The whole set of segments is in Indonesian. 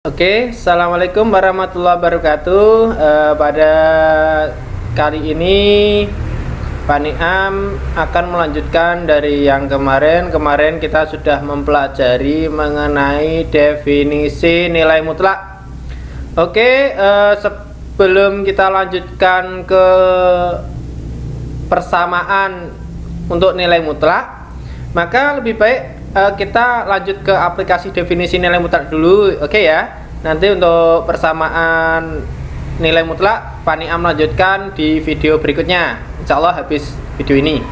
Oke, assalamualaikum warahmatullahi wabarakatuh. Pada kali ini Pak Niam akan melanjutkan dari yang kemarin. Kemarin kita sudah mempelajari mengenai definisi nilai mutlak. Oke, sebelum kita lanjutkan ke persamaan untuk nilai mutlak, maka lebih baik kita lanjut ke aplikasi definisi nilai mutlak dulu. Oke ya. Nanti untuk persamaan nilai mutlak Pak Niam lanjutkan di video berikutnya, insya Allah habis video ini.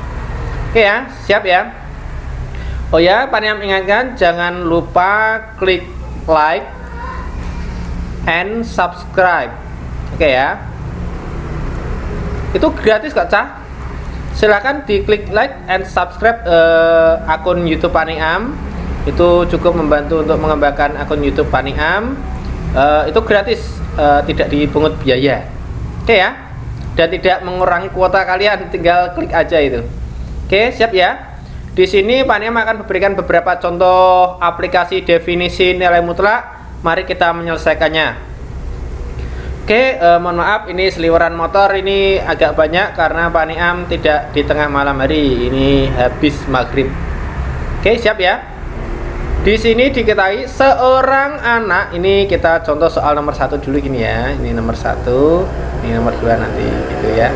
Oke ya, siap ya. Oh ya, Pak Niam ingatkan jangan lupa klik like and subscribe. Oke ya. Itu gratis kok, Cah. Silahkan diklik like and subscribe akun YouTube Pak Niam. Itu cukup membantu untuk mengembangkan akun YouTube Pak Niam. Itu gratis, tidak dipungut biaya. Oke ya. Dan tidak mengurangi kuota kalian, tinggal klik aja itu. Oke, siap ya. Di sini Pak Niam akan memberikan beberapa contoh aplikasi definisi nilai mutlak. Mari kita menyelesaikannya. Oke, mohon maaf ini seliweran motor ini agak banyak karena Pak Niam tidak di tengah malam hari, ini habis maghrib. Oke, siap ya. Di sini diketahui seorang anak, ini kita contoh soal nomor 1 dulu gini ya. Ini nomor 1, ini nomor 2 nanti gitu ya.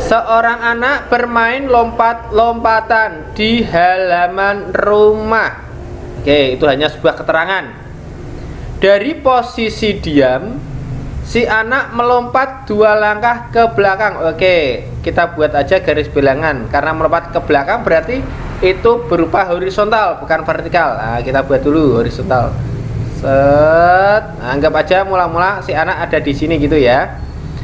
Seorang anak bermain lompat-lompatan di halaman rumah. Oke, itu hanya sebuah keterangan. Dari posisi diam, si anak melompat 2 langkah ke belakang. Oke, kita buat aja garis bilangan. Karena melompat ke belakang berarti itu berupa horizontal, bukan vertikal. Nah, kita buat dulu horizontal. Set. Nah, anggap aja mula-mula si anak ada di sini gitu ya.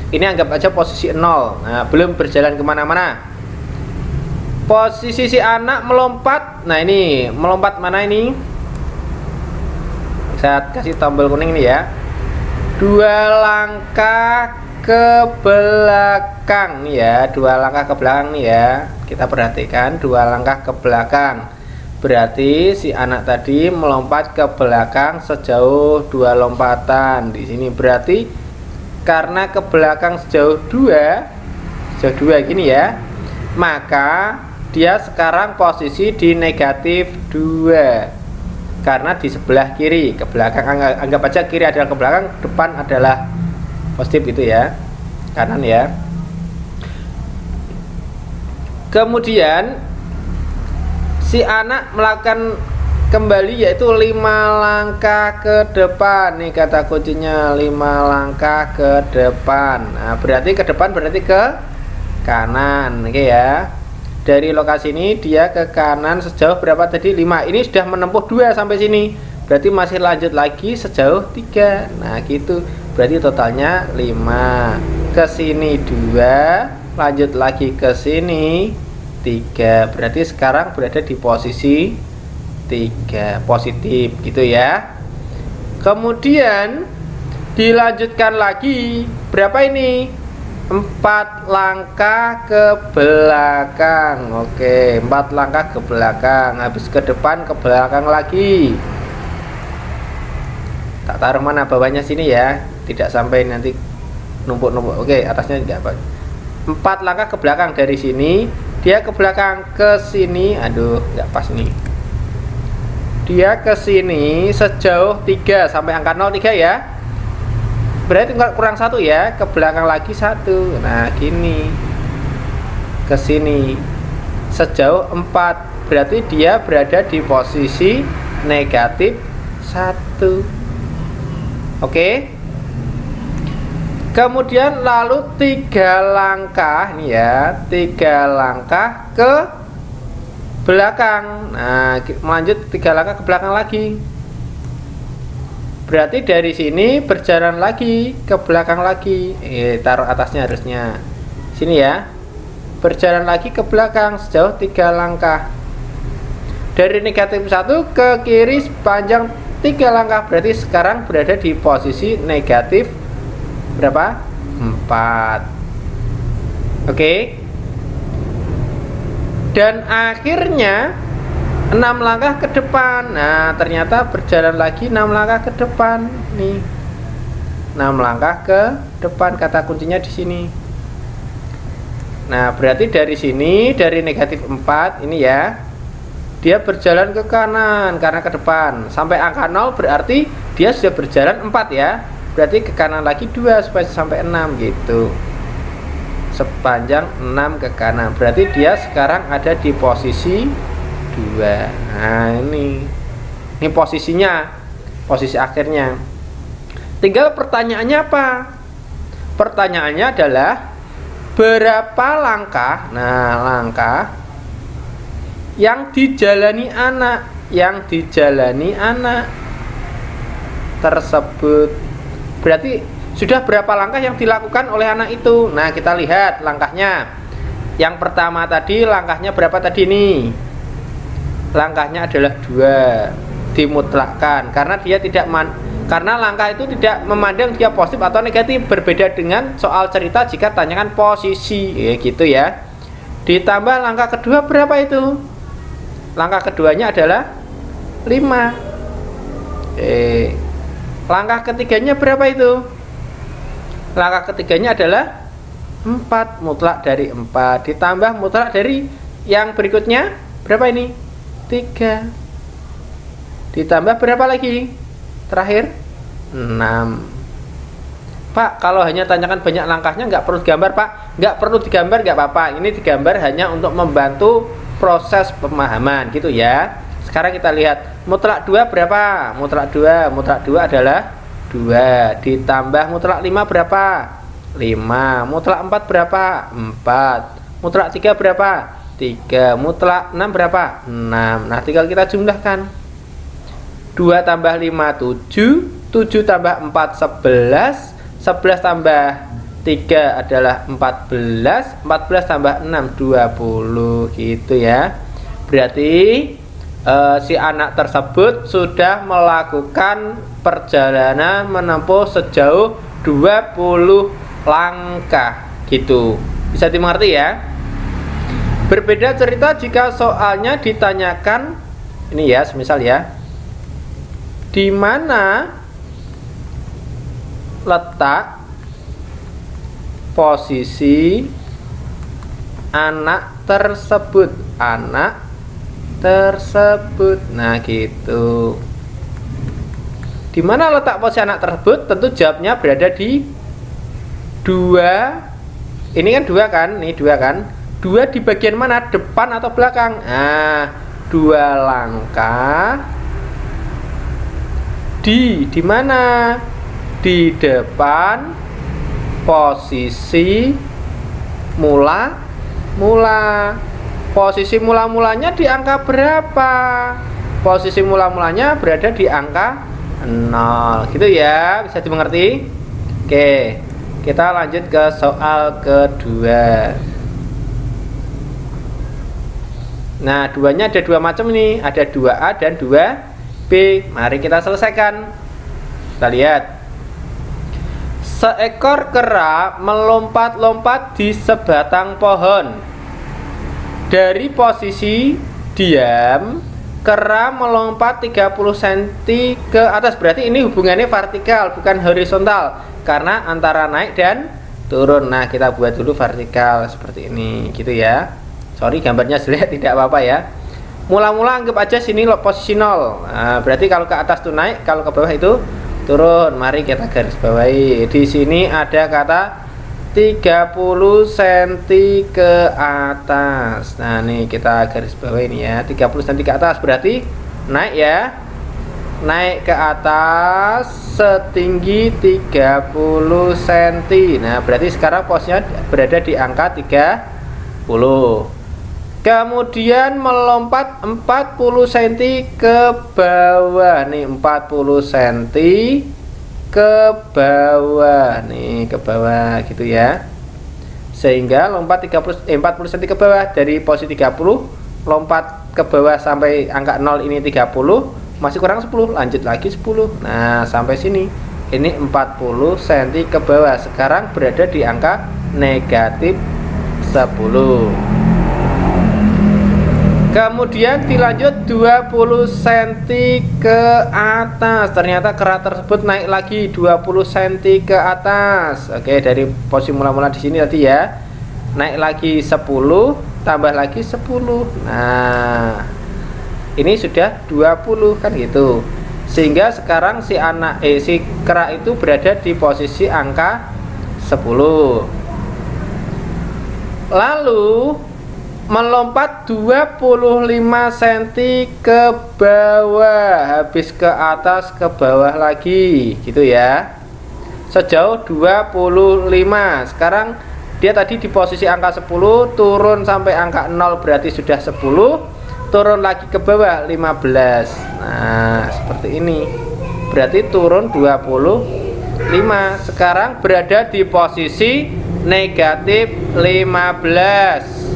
Ini anggap aja posisi 0. Nah, belum berjalan kemana-mana. Posisi si anak melompat. Nah, ini melompat mana ini? Saya kasih tombol kuning nih ya. 2 langkah ke belakang nih ya, 2 langkah ke belakang nih ya. Kita perhatikan 2 langkah ke belakang. Berarti si anak tadi melompat ke belakang sejauh 2 lompatan. Di sini berarti karena ke belakang sejauh 2 gini ya, maka dia sekarang posisi di negatif 2. Karena di sebelah kiri ke belakang, anggap aja kiri adalah ke belakang, depan adalah positif itu ya, kanan ya. Kemudian si anak melakukan kembali yaitu 5 langkah ke depan. Nih kata kuncinya 5 langkah ke depan. Nah, berarti ke depan berarti ke kanan. Oke ya. Dari lokasi ini dia ke kanan sejauh berapa tadi? 5. Ini sudah menempuh 2 sampai sini. Berarti masih lanjut lagi sejauh 3. Nah, gitu. Berarti totalnya 5. Ke sini 2, lanjut lagi ke sini 3. Berarti sekarang berada di posisi 3, positif gitu ya. Kemudian dilanjutkan lagi. Berapa ini? 4 langkah ke belakang. Oke, 4 langkah ke belakang. Habis ke depan, ke belakang lagi. Tak taruh mana bawahnya sini ya, tidak sampai nanti numpuk-numpuk. Oke, atasnya enggak apa. 4 langkah ke belakang dari sini, dia ke belakang ke sini. Aduh, enggak pas nih. Dia ke sini sejauh 3 sampai angka 0, 3 ya. Berarti kurang 1 ya, ke belakang lagi 1. Nah, gini. Ke sini sejauh 4. Berarti dia berada di posisi negatif 1. Oke. Kemudian lalu 3 langkah nih ya, 3 langkah ke belakang. Nah, melanjut 3 langkah ke belakang lagi. Berarti dari sini berjalan lagi ke belakang lagi. Taruh atasnya harusnya. Sini ya. Berjalan lagi ke belakang sejauh 3 langkah. Dari negatif 1 ke kiri sepanjang 3 langkah. Berarti sekarang berada di posisi negatif berapa? 4. Oke. Dan akhirnya 6 langkah ke depan. Nah, ternyata berjalan lagi 6 langkah ke depan nih. 6 langkah ke depan, kata kuncinya di sini. Nah, berarti dari sini, dari negatif 4 ini ya, dia berjalan ke kanan karena ke depan. Sampai angka 0 berarti dia sudah berjalan 4 ya. Berarti ke kanan lagi 2 supaya sampai 6 gitu. Sepanjang 6 ke kanan. Berarti dia sekarang ada di posisi 2. Nah, ini posisinya, posisi akhirnya. Tinggal pertanyaannya apa? Pertanyaannya adalah berapa langkah? Nah, langkah yang dijalani anak tersebut. Berarti sudah berapa langkah yang dilakukan oleh anak itu? Nah, kita lihat langkahnya. Yang pertama tadi langkahnya berapa tadi nih? Langkahnya adalah 2, dimutlakkan karena dia tidak karena langkah itu tidak memandang dia positif atau negatif, berbeda dengan soal cerita jika tanyakan posisi ya gitu ya. Ditambah langkah kedua berapa itu? Langkah keduanya adalah 5. Langkah ketiganya berapa itu? Langkah ketiganya adalah 4, mutlak dari 4 ditambah mutlak dari yang berikutnya berapa ini? 3 ditambah berapa lagi? Terakhir 6. Pak, kalau hanya tanyakan banyak langkahnya nggak perlu digambar Pak? Nggak perlu digambar, nggak apa-apa. Ini digambar hanya untuk membantu proses pemahaman gitu ya. Sekarang kita lihat mutlak 2 berapa? Mutlak 2 adalah 2 ditambah mutlak 5 berapa? 5. Mutlak 4 berapa? 4. Mutlak 3 berapa? 3. Mutlak 6 berapa? 6. Nah, tinggal kita jumlahkan. 2 tambah 5 7, 7 tambah 4 11, 11 tambah 3 adalah 14, 14 tambah 6 20 gitu ya. Berarti si anak tersebut sudah melakukan perjalanan menempuh sejauh 20 langkah gitu. Bisa dimengerti ya? Berbeda cerita jika soalnya ditanyakan ini ya, semisal ya, di mana letak posisi anak tersebut? Nah gitu. Di mana letak posisi anak tersebut? Tentu jawabnya berada di 2. Ini kan 2 kan? Nih 2 kan? 2 di bagian mana? Depan atau belakang? Nah, 2 langkah di mana? Di depan posisi mula. Posisi mula-mulanya di angka berapa? Posisi mula-mulanya berada di angka 0 gitu ya. Bisa dimengerti? Oke, kita lanjut ke soal kedua. Nah, duanya ada 2 macam nih, ada 2A dan 2B. Mari kita selesaikan. Kita lihat. Seekor kera melompat-lompat di sebatang pohon. Dari posisi diam, kera melompat 30 cm ke atas. Berarti ini hubungannya vertikal, bukan horizontal, karena antara naik dan turun. Nah, kita buat dulu vertikal seperti ini gitu ya. Sorry gambarnya jelek, tidak apa-apa ya. Mula-mula anggap aja sini posisi 0. Nah, berarti kalau ke atas itu naik, kalau ke bawah itu turun. Mari kita garis bawahi. Di sini ada kata 30 cm ke atas. Nah, nih kita garis bawahi ini ya. 30 cm ke atas berarti naik ya. Naik ke atas setinggi 30 cm. Nah, berarti sekarang posnya berada di angka 30. Kemudian melompat 40 cm ke bawah. Nih 40 cm ke bawah. Nih ke bawah gitu ya. Sehingga lompat 40 cm ke bawah. Dari posisi 30 lompat ke bawah sampai angka 0 ini 30, masih kurang 10. Lanjut lagi 10. Nah, sampai sini. Ini 40 cm ke bawah. Sekarang berada di angka negatif 10. Kemudian dilanjut 20 cm ke atas. Ternyata kerak tersebut naik lagi 20 cm ke atas. Oke, dari posisi mula-mula di sini tadi ya. Naik lagi 10, tambah lagi 10. Nah, ini sudah 20 kan gitu. Sehingga sekarang si kerak itu berada di posisi angka 10. Lalu melompat 25 cm ke bawah, habis ke atas ke bawah lagi gitu ya, sejauh 25. Sekarang dia tadi di posisi angka 10, turun sampai angka 0 berarti sudah 10, turun lagi ke bawah 15. Nah seperti ini, berarti turun 25. Sekarang berada di posisi negatif 15.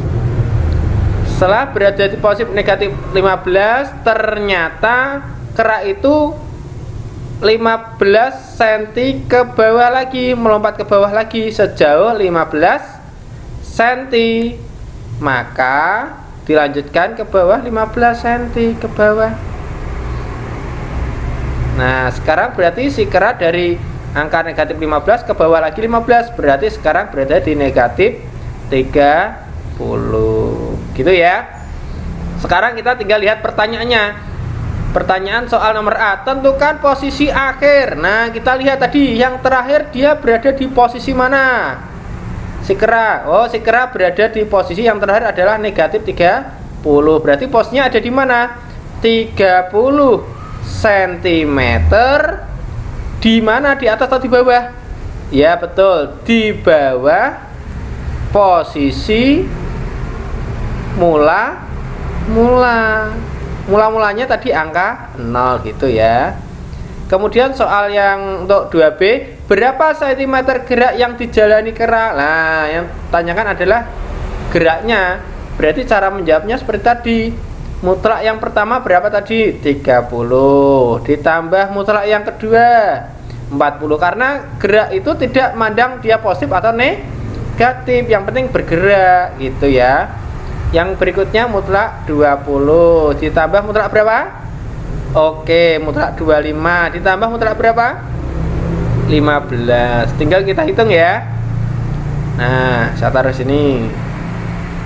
Setelah berada di posisi negatif 15, ternyata kerak itu 15 cm ke bawah lagi, melompat ke bawah lagi sejauh 15 cm. Maka dilanjutkan ke bawah 15 cm ke bawah. Nah, sekarang berarti si kerak dari angka negatif 15 ke bawah lagi 15, berarti sekarang berada di negatif 30. Gitu ya. Sekarang kita tinggal lihat pertanyaannya. Pertanyaan soal nomor A, tentukan posisi akhir. Nah, kita lihat tadi yang terakhir dia berada di posisi mana? Si kerak. Oh, si kerak berada di posisi yang terakhir adalah negatif 30. Berarti posisinya ada di mana? 30 cm. Di mana? Di atas atau di bawah? Ya, betul, di bawah posisi mulanya tadi angka 0 gitu ya. Kemudian soal yang untuk 2B, berapa cm gerak yang dijalani kerak? Nah, yang tanyakan adalah geraknya. Berarti cara menjawabnya seperti tadi. Mutlak yang pertama berapa tadi? 30. Ditambah mutlak yang kedua 40. Karena gerak itu tidak mandang dia positif atau negatif, yang penting bergerak gitu ya. Yang berikutnya mutlak 20 ditambah mutlak berapa? Oke, mutlak 25 ditambah mutlak berapa? 15. Tinggal kita hitung ya. Nah, saya taruh sini.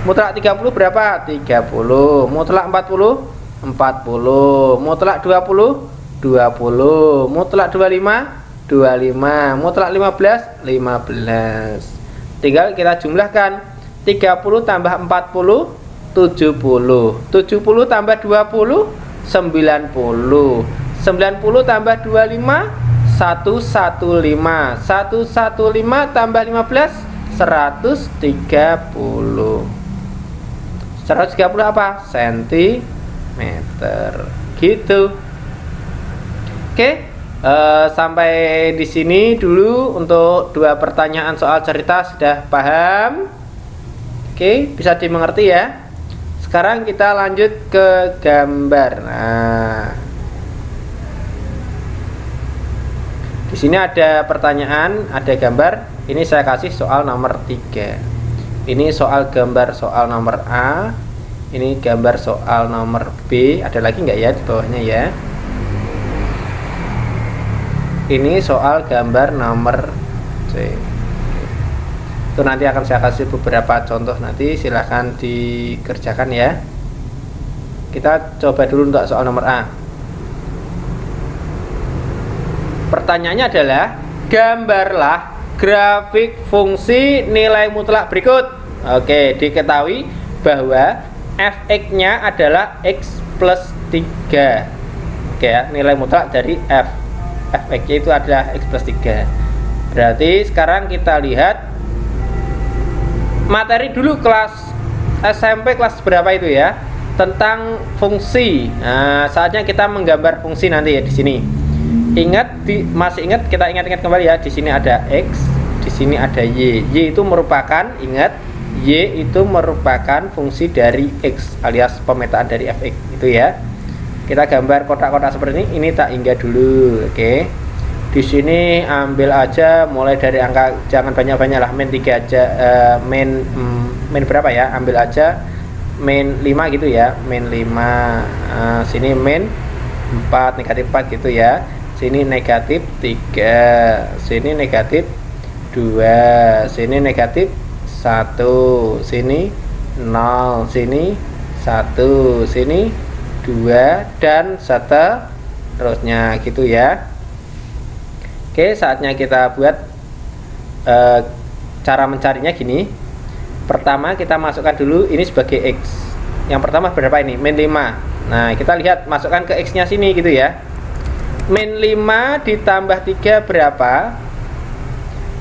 Mutlak 30 berapa? 30. Mutlak 40? 40. Mutlak 20? 20. Mutlak 25? 25. Mutlak 15? 15. Tinggal kita jumlahkan. 30 tambah 40 70. 70 tambah 20 90. 90 tambah 25 115. 115 tambah 15 130. 130 apa? Sentimeter. Gitu. Oke. Sampai di sini dulu untuk 2 pertanyaan soal cerita. Sudah paham? Oke, bisa dimengerti ya. Sekarang kita lanjut ke gambar. Nah, di sini ada pertanyaan, ada gambar. Ini saya kasih soal nomor 3. Ini soal gambar soal nomor A. Ini gambar soal nomor B. Ada lagi nggak ya di bawahnya ya? Ini soal gambar nomor C. Itu nanti akan saya kasih beberapa contoh, nanti silahkan dikerjakan ya. Kita coba dulu untuk soal nomor A. Pertanyaannya adalah, gambarlah grafik fungsi nilai mutlak berikut. Oke, diketahui bahwa fx-nya adalah x plus 3. Oke ya, nilai mutlak dari fx-nya itu adalah x plus 3. Berarti sekarang kita lihat materi dulu kelas SMP kelas berapa itu ya, tentang fungsi. Nah, saatnya kita menggambar fungsi nanti ya di sini. Masih ingat, kita ingat-ingat kembali ya. Di sini ada x, di sini ada y. Y itu merupakan, ingat, y itu merupakan fungsi dari x alias pemetaan dari fx itu ya. Kita gambar kotak-kotak seperti ini tak hingga dulu, oke. Di sini ambil aja mulai dari angka, jangan banyak-banyak lah, min 3 aja, min berapa ya, ambil aja min 5 gitu ya, min 5. Sini min 4, negatif 4 gitu ya. Sini negatif 3, sini negatif 2, sini negatif 1, sini 0, sini 1, sini 2, dan seterusnya gitu ya. Oke, saatnya kita buat cara mencarinya gini. Pertama kita masukkan dulu ini sebagai X. Yang pertama berapa ini? Min 5. Nah, kita lihat masukkan ke X nya sini gitu ya. Min 5 ditambah 3 berapa?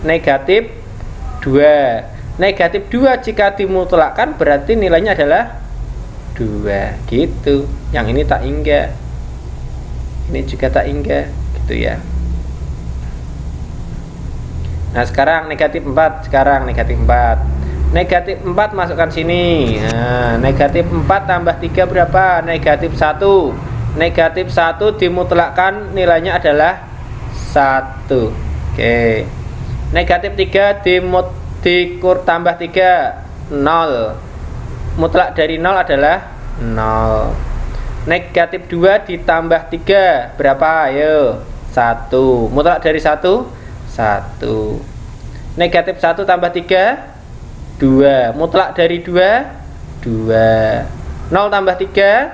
Negatif 2. Negatif 2 jika dimutlakkan berarti nilainya adalah 2 gitu. Yang ini tak hingga, ini juga tak hingga gitu ya. Nah, sekarang negatif 4, sekarang negatif 4. Negatif 4 masukkan sini. Nah, negatif 4 tambah 3 berapa? Negatif 1. Negatif 1 dimutlakkan nilainya adalah 1. Oke. Negatif 3 tambah 3, 0. Mutlak dari 0 adalah 0. Negatif 2 ditambah 3 berapa? Ayo, 1. Mutlak dari 1 1. Negatif 1 tambah 3 2. Mutlak dari 2 2. 0 tambah 3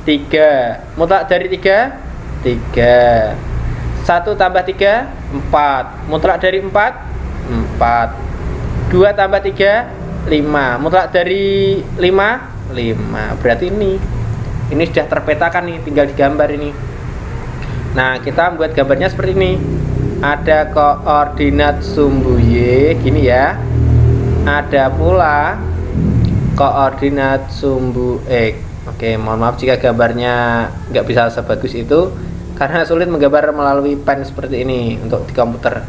3. Mutlak dari 3 3. 1 tambah 3 4. Mutlak dari 4 4. 2 tambah 3 5. Mutlak dari 5 5. Berarti ini sudah terpetakan nih, tinggal digambar ini. Nah, kita membuat gambarnya seperti ini. Ada koordinat sumbu Y gini ya. Ada pula koordinat sumbu X. Oke, mohon maaf jika gambarnya nggak bisa sebagus itu karena sulit menggambar melalui pen seperti ini untuk di komputer.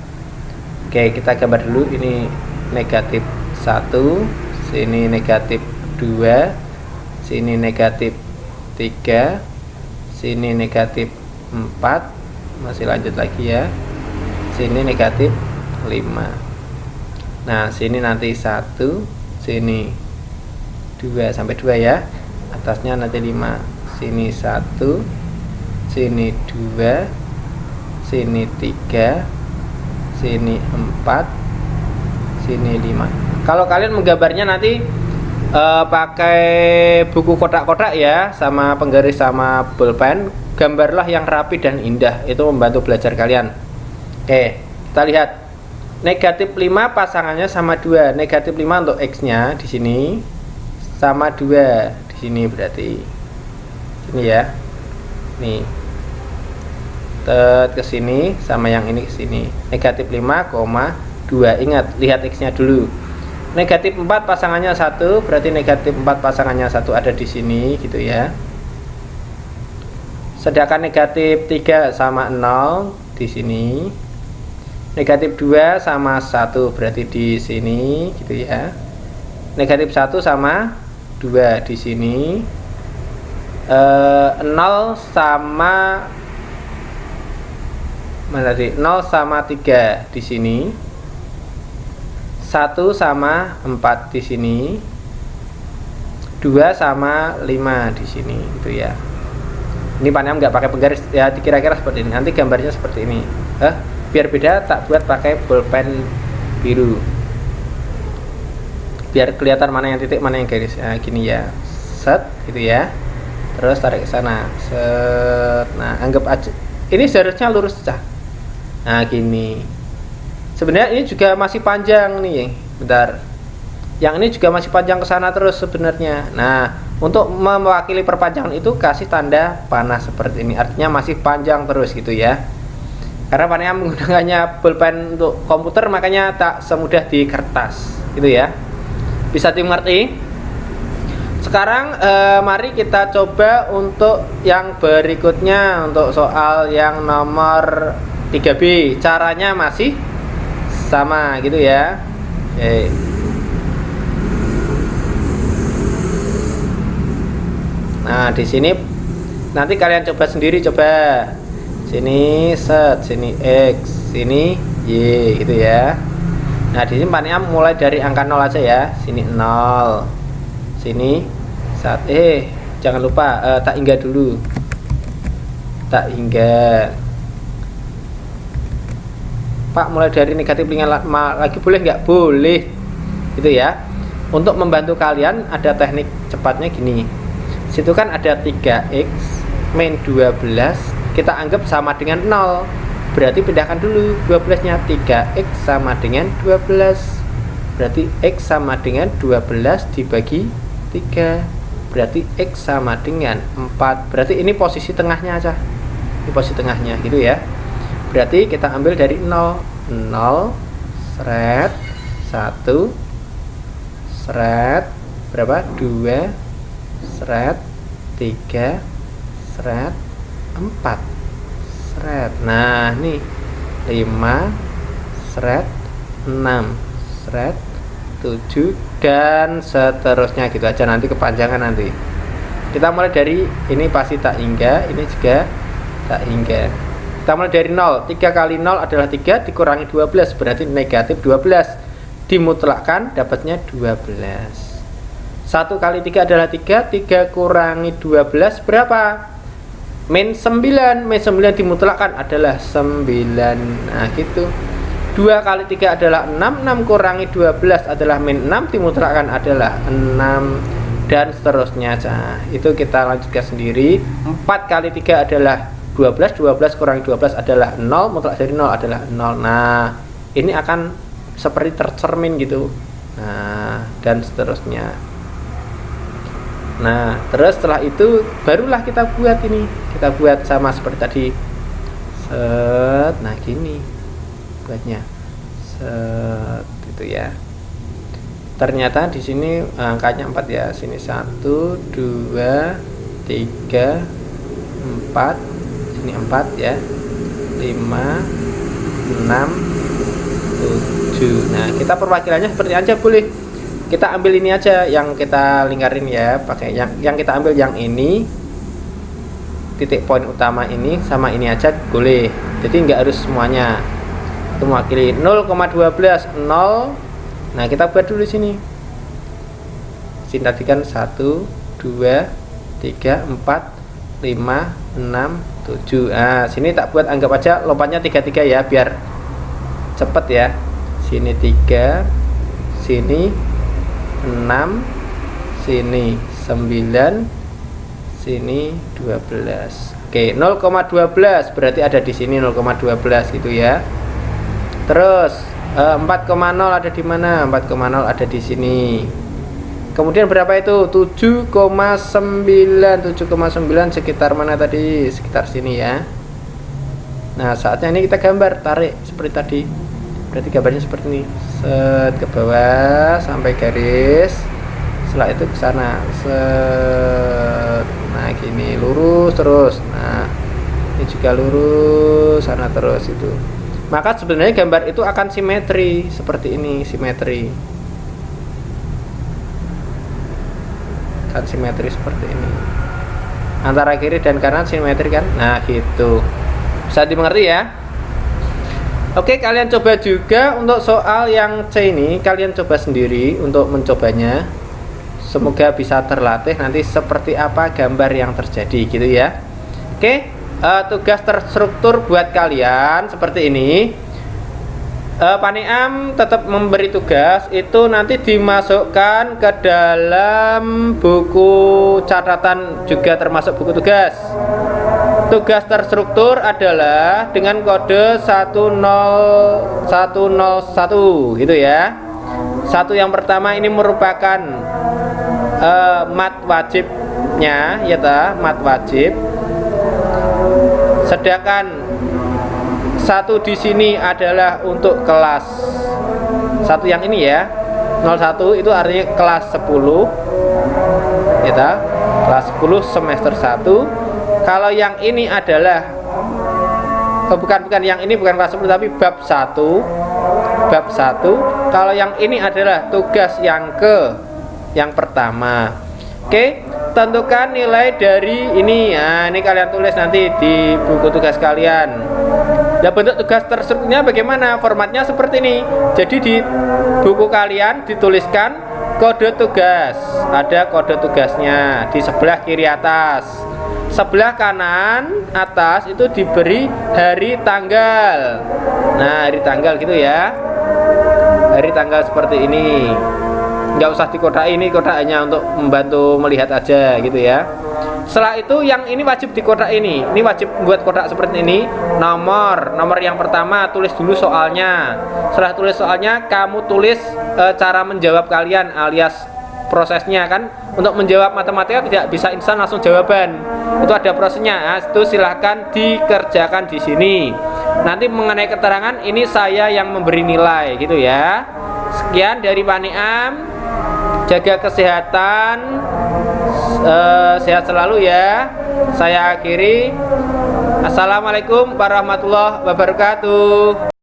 Oke, kita gambar dulu. Ini negatif 1, sini negatif 2, sini negatif 3, sini negatif 4. Masih lanjut lagi ya. Sini negatif 5. Nah, sini nanti 1, sini 2 sampai 2 ya. Atasnya nanti 5. Sini 1, sini 2, sini 3, sini 4, sini 5. Kalau kalian menggambarnya nanti pakai buku kotak-kotak ya, sama penggaris sama bolpen, gambarlah yang rapi dan indah. Itu membantu belajar kalian. Oke, kita lihat. Negatif 5 pasangannya sama 2. Negatif 5 untuk X-nya di sini sama 2 di sini, berarti ini ya. Nih. Ke sini sama yang ini ke sini. Negatif 5,2. Ingat, lihat X-nya dulu. Negatif 4 pasangannya 1, berarti negatif 4 pasangannya 1 ada di sini gitu ya. Sedangkan negatif 3 sama 0 di sini. Negatif 2 sama 1 berarti di sini gitu ya. Negatif 1 sama 2 di sini. 0 sama mana tadi? 0 sama 3 di sini. 1 sama 4 di sini. 2 sama 5 di sini gitu ya. Ini panjang nggak pakai penggaris ya, kira-kira seperti ini. Nanti gambarnya seperti ini. Biar beda tak buat pakai bolpen biru. Biar kelihatan mana yang titik, mana yang garis. Nah, gini ya. Set gitu ya. Terus tarik ke sana. Set. Nah, anggap aja ini seharusnya lurus saja. Nah, gini. Sebenarnya ini juga masih panjang nih. Bentar. Yang ini juga masih panjang ke sana terus sebenarnya. Nah, untuk mewakili perpanjangan itu kasih tanda panah seperti ini. Artinya masih panjang terus gitu ya. Karena panahnya menggunakannya pulpen untuk komputer, makanya tak semudah di kertas gitu ya. Bisa dimengerti? Sekarang mari kita coba untuk yang berikutnya, untuk soal yang nomor 3B. Caranya masih sama gitu ya. Oke. Nah, di sini nanti kalian coba sendiri, coba. Sini set, sini X, sini Y gitu ya. Nah, di sini panahnya mulai dari angka 0 aja ya. Sini 0. Sini Jangan lupa tak hingga dulu. Tak hingga. Pak, mulai dari negatif 5 lagi boleh nggak? Boleh. Gitu ya. Untuk membantu kalian ada teknik cepatnya gini. Situ kan ada 3x min 12, kita anggap sama dengan 0. Berarti pindahkan dulu 12-nya. 3x sama dengan 12. Berarti x sama dengan 12 dibagi 3. Berarti x sama dengan 4. Berarti ini posisi tengahnya aja. Ini posisi tengahnya gitu ya. Berarti kita ambil dari 0. 0 seret 1 seret berapa? 2 seret 3 seret 4 seret. Nah, nih 5 seret 6 seret 7 dan seterusnya gitu aja, nanti kepanjangan nanti. Kita mulai dari ini pasti tak hingga, ini juga tak hingga. Kita mulai dari 0. 3 kali 0 adalah 3 dikurangi 12 berarti negatif 12. Dimutlakkan dapatnya 12. 1 kali 3 adalah 3. 3 kurangi 12 berapa? Min 9. Min 9 dimutlakkan adalah 9. Nah gitu. 2 kali 3 adalah 6. 6 kurangi 12 adalah min 6. Dimutlakkan adalah 6. Dan seterusnya. Nah, itu kita lanjutkan sendiri. 4 kali 3 adalah 12. 12 kurangi 12 adalah 0. Mutlak dari 0 adalah 0. Nah, ini akan seperti tercermin gitu. Nah, dan seterusnya. Nah, terus setelah itu barulah kita buat ini. Kita buat sama seperti tadi. Set. Nah, gini buatnya. Set gitu ya. Ternyata di sini angkanya 4 ya. Sini 1 2 3 4. Sini 4 ya. 5 6 7. Nah, kita perwakilannya seperti aja boleh. Kita ambil ini aja yang kita lingkarin ya, pakai yang kita ambil yang ini. Titik poin utama ini sama ini aja boleh. Jadi nggak harus semuanya. Itu mewakili 0,12 0. Nah, kita buat dulu sini. Sini tadi kan 1 2 3 4 5 6 7. Nah, sini tak buat, anggap aja lompatnya 33 ya, biar cepet ya. Sini 3, sini 6, sini 9, sini 12. Oke, 0,12 berarti ada di sini 0,12 gitu ya. Terus 4,0 ada di mana? 4,0 ada di sini. Kemudian berapa itu? 7,9. 7,9 sekitar mana tadi? Sekitar sini ya. Nah, saatnya ini kita gambar, tarik seperti tadi. Berarti gambarnya seperti ini. Set ke bawah sampai garis. Setelah itu ke sana. Set. Nah, gini lurus terus. Nah, ini juga lurus sana terus itu. Maka sebenarnya gambar itu akan simetri seperti ini, simetri. Kan simetri seperti ini. Antara kiri dan kanan simetri kan? Nah, gitu. Bisa dimengerti ya? Oke, kalian coba juga untuk soal yang C ini, kalian coba sendiri untuk mencobanya. Semoga bisa terlatih nanti seperti apa gambar yang terjadi gitu ya. Oke, tugas terstruktur buat kalian seperti ini. Paniam tetap memberi tugas itu nanti dimasukkan ke dalam buku catatan juga termasuk buku tugas. Tugas terstruktur adalah dengan kode 10101 gitu ya. Satu yang pertama ini merupakan mat wajibnya ya ta, mat wajib. Sedangkan satu di sini adalah untuk kelas satu yang ini ya. 01 itu artinya kelas 10 ya ta, kelas 10 semester 1. Kalau yang ini adalah bukan yang ini bukan kelas 10 tapi bab 1. Bab 1. Kalau yang ini adalah tugas yang pertama. Oke, tentukan nilai dari ini. Nah, ini kalian tulis nanti di buku tugas kalian. Nah, bentuk tugas terstrukturnya bagaimana? Formatnya seperti ini. Jadi di buku kalian dituliskan kode tugas. Ada kode tugasnya di sebelah kiri atas. Sebelah kanan atas itu diberi hari tanggal. Nah, hari tanggal gitu ya. Hari tanggal seperti ini. Nggak usah dikotak, ini kotak hanya untuk membantu melihat aja gitu ya. Setelah itu yang ini wajib dikotak ini. Ini wajib buat kotak seperti ini. Nomor yang pertama tulis dulu soalnya. Setelah tulis soalnya, kamu tulis cara menjawab kalian alias prosesnya kan. Untuk menjawab matematika tidak bisa instan langsung jawaban. Itu ada prosesnya. Nah, itu silahkan dikerjakan di sini. Nanti mengenai keterangan ini saya yang memberi nilai gitu ya. Sekian dari Pak Niam. Jaga kesehatan, sehat selalu ya. Saya akhiri. Assalamualaikum warahmatullahi wabarakatuh.